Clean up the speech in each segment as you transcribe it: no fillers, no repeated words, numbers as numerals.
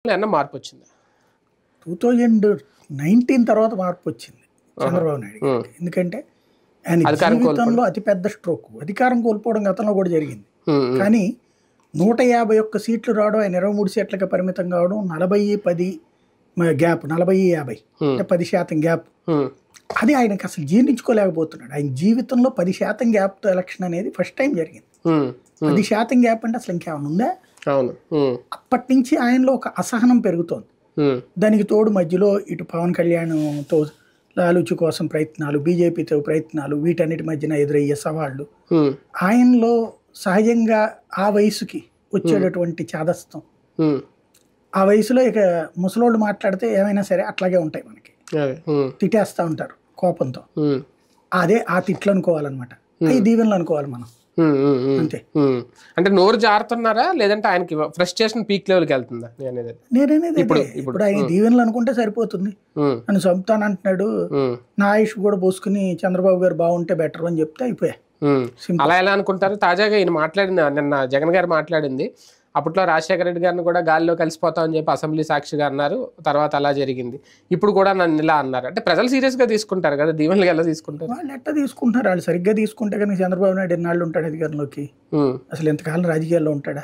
ఏమన్నా మార్పు వచ్చింది? 2019 తర్వాత మార్పు వచ్చింది చంద్రబాబు నాయుడు గారికి. ఎందుకంటే ఆయన జీవితంలో అతిపెద్ద స్ట్రోక్. అధికారం కోల్పోవడం గతంలో కూడా జరిగింది, కానీ 151 సీట్లు రావడం, ఆయన 23 సీట్లకి పరిమితం కావడం, 40-10 గ్యాప్, 40-50 అంటే 10% గ్యాప్, అది ఆయనకి అసలు జీర్ణించుకోలేకపోతున్నాడు. ఆయన జీవితంలో 10% గ్యాప్తో ఎలక్షన్ అనేది ఫస్ట్ టైం జరిగింది. 10% గ్యాప్ అంటే అసలు ఇంకేమైనా ఉందా? అప్పటి నుంచి ఆయనలో ఒక అసహనం పెరుగుతోంది. దానికి తోడు మధ్యలో ఇటు పవన్ కళ్యాణ్తో లాలూచి కోసం ప్రయత్నాలు, బీజేపీతో ప్రయత్నాలు, వీటన్నిటి మధ్యన ఎదురయ్యే సవాళ్ళు, ఆయనలో సహజంగా ఆ వయసుకి వచ్చేటటువంటి చాదస్తం, ఆ వయసులో ఇక ముసలోళ్ళు మాట్లాడితే ఏమైనా సరే అట్లాగే ఉంటాయి, మనకి తిట్టేస్తూ ఉంటారు కోపంతో. అదే ఆ తిట్లు అనుకోవాలన్నమాట, అవి దీవెనలు అనుకోవాలి మనం అంతే. అంటే నోరు జారుతున్నారా, లేదంటే ఆయనకి ఫ్రస్ట్రేషన్ పీక్ లెవెల్కి వెళ్తుందా? నేననేది ఇప్పుడు ఆయన దీవెనలు అనుకుంటే సరిపోతుంది. నన్ను చంపుతానంటున్నాడు, నా ఆయుష్ కూడా పోసుకుని చంద్రబాబు గారు బాగుంటే బెటర్ అని చెప్తే అయిపోయా. అలా ఎలా అనుకుంటారు? తాజాగా ఈయన నిన్న జగన్ గారు మాట్లాడింది, అప్పట్లో రాజశేఖర రెడ్డి గారిని కూడా గాలిలో కలిసిపోతామని చెప్పి అసెంబ్లీ సాక్షిగా అన్నారు, తర్వాత అలా జరిగింది, ఇప్పుడు కూడా నన్ను ఇలా అన్నారు. అంటే ప్రజలు సీరియస్గా తీసుకుంటారు కదా, దీవెనలు ఎలా తీసుకుంటారు? వాళ్ళు ఎట్లా తీసుకుంటారు? వాళ్ళు సరిగ్గా తీసుకుంటే కానీ చంద్రబాబు నాయుడు ఎన్నాళ్ళు ఉంటాడు అధికారంలోకి? అసలు ఎంతకాలం రాజకీయాల్లో ఉంటాడా?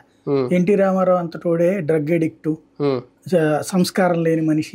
ఎన్టీ రామారావు అంతటోడే డ్రగ్ ఎడిక్టు, సంస్కారం లేని మనిషి.